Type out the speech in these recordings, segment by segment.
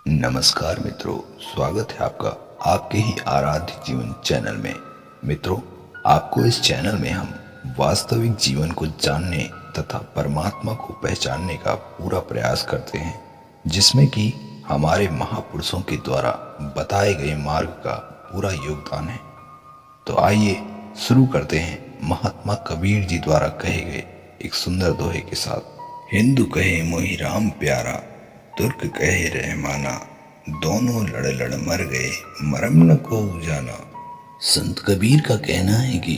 नमस्कार मित्रों, स्वागत है आपका आपके ही आराध्य जीवन चैनल में। मित्रों, आपको इस चैनल में हम वास्तविक जीवन को जानने तथा परमात्मा को पहचानने का पूरा प्रयास करते हैं, जिसमें कि हमारे महापुरुषों के द्वारा बताए गए मार्ग का पूरा योगदान है। तो आइए शुरू करते हैं महात्मा कबीर जी द्वारा कहे गए एक सुंदर दोहे के साथ। हिंदू कहे मोहि राम प्यारा, तुर्क कहे रहमाना, दोनों लड़ लड़ मर गए मरम न को जाना। संत कबीर का कहना है कि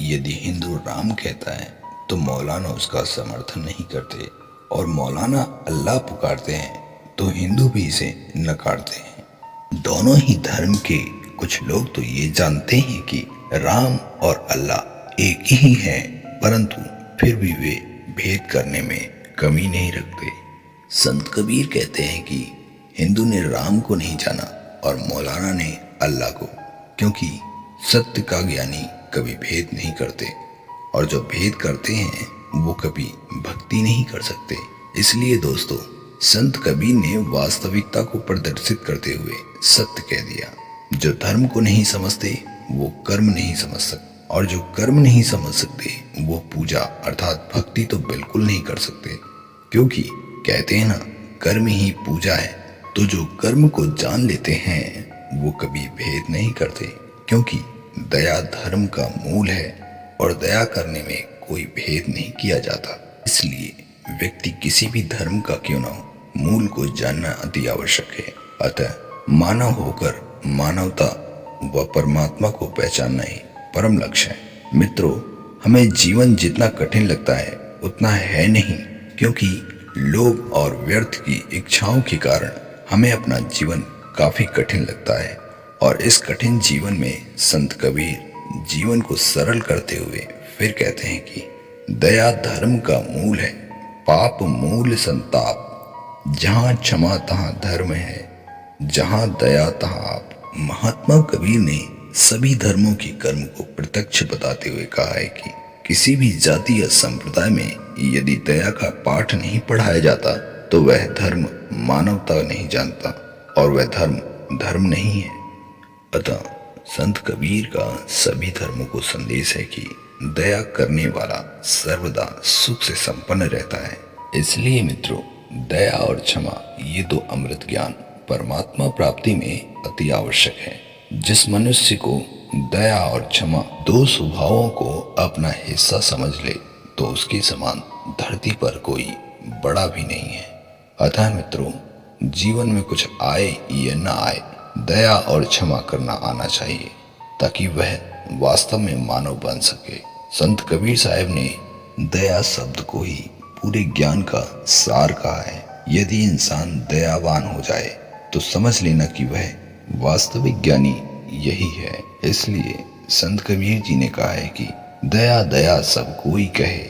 यदि हिंदू राम कहता है तो मौलाना उसका समर्थन नहीं करते, और मौलाना अल्लाह पुकारते हैं तो हिंदू भी इसे नकारते हैं। दोनों ही धर्म के कुछ लोग तो ये जानते हैं कि राम और अल्लाह एक ही हैं, परंतु फिर भी वे भेद करने में कमी नहीं रखते। संत कबीर कहते हैं कि हिंदू ने राम को नहीं जाना और मौलाना ने अल्लाह को, क्योंकि सत्य का ज्ञानी कभी भेद नहीं करते, और जो भेद करते हैं वो कभी भक्ति नहीं कर सकते। इसलिए दोस्तों, संत कबीर ने वास्तविकता को प्रदर्शित करते हुए सत्य कह दिया। जो धर्म को नहीं समझते वो कर्म नहीं समझ सकते, और जो कर्म नहीं समझ सकते वो पूजा अर्थात भक्ति तो बिल्कुल नहीं कर सकते, क्योंकि कहते हैं ना, कर्म ही पूजा है। तो जो कर्म को जान लेते हैं वो कभी भेद नहीं करते, क्योंकि दया धर्म का मूल है और दया करने में कोई भेद नहीं किया जाता। इसलिए व्यक्ति किसी भी धर्म का क्यों ना हो, मूल को जानना अति आवश्यक है। अतः मानव होकर मानवता व परमात्मा को पहचानना ही परम लक्ष्य है। मित्रों, हमें जीवन जितना कठिन लगता है उतना है नहीं, क्योंकि लोभ और व्यर्थ की इच्छाओं के कारण हमें अपना जीवन काफी कठिन लगता है। और इस कठिन जीवन में संत कबीर जीवन को सरल करते हुए फिर कहते हैं कि दया धर्म का मूल है, पाप मूल संताप, जहाँ क्षमा तहाँ धर्म है, जहाँ दया तहाँ आप। महात्मा कबीर ने सभी धर्मों की कर्म को प्रत्यक्ष बताते हुए कहा है कि किसी भी जाति या संप्रदाय में यदि दया का पाठ नहीं पढ़ाया जाता तो वह धर्म मानवता नहीं जानता, और वह धर्म नहीं है। अतः संत कबीर का सभी धर्मों को संदेश है कि दया करने वाला सर्वदा सुख से संपन्न रहता है। इसलिए मित्रों, दया और क्षमा ये दो अमृत ज्ञान परमात्मा प्राप्ति में अति आवश्यक है। जिस मनुष्य को दया और क्षमा दो स्वभावों को अपना हिस्सा समझ ले तो उसके समान धरती पर कोई बड़ा भी नहीं है। अतः मित्रों, जीवन में कुछ आए या न आए, दया और क्षमा करना आना चाहिए, ताकि वह वास्तव में मानव बन सके। संत कबीर साहब ने दया शब्द को ही पूरे ज्ञान का सार कहा है। यदि इंसान दयावान हो जाए तो समझ लेना कि वह वास्तविक ज्ञानी यही है। इसलिए संत कबीर जी ने कहा है कि दया दया सब कोई कहे,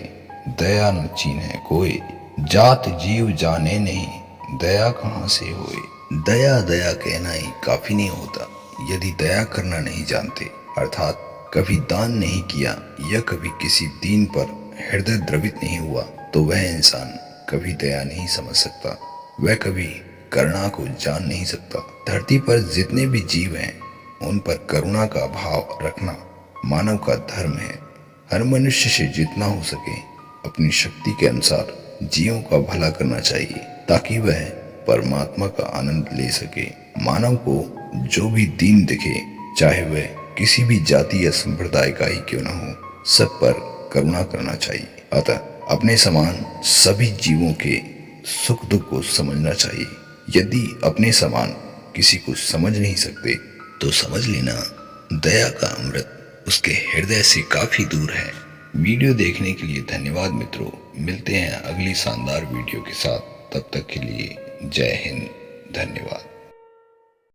दया न चीन्हे कोई, जात जीव जाने नहीं, दया कहाँ से होए। दया दया कहना ही काफी नहीं होता। यदि दया करना नहीं जानते, अर्थात कभी दान नहीं किया या कभी किसी दीन पर हृदय द्रवित नहीं हुआ, तो वह इंसान कभी दया नहीं समझ सकता, वह कभी करुणा को जान नहीं सकता। धरती पर जितने भी जीव हैं उन पर करुणा का भाव रखना मानव का धर्म है। हर मनुष्य से जितना हो सके अपनी शक्ति के अनुसार जीवों का भला करना चाहिए, ताकि वह परमात्मा का आनंद ले सके। मानव को जो भी दीन दिखे, चाहे वह किसी भी जाति या संप्रदाय का ही क्यों न हो, सब पर करुणा करना चाहिए। अतः अपने समान सभी जीवों के सुख दुख को समझना चाहिए। यदि अपने समान किसी को समझ नहीं सकते तो समझ लेना दया का अमृत उसके हृदय से काफी दूर है। वीडियो देखने के लिए धन्यवाद मित्रों। मिलते हैं अगली शानदार वीडियो के साथ। तब तक के लिए जय हिंद, धन्यवाद।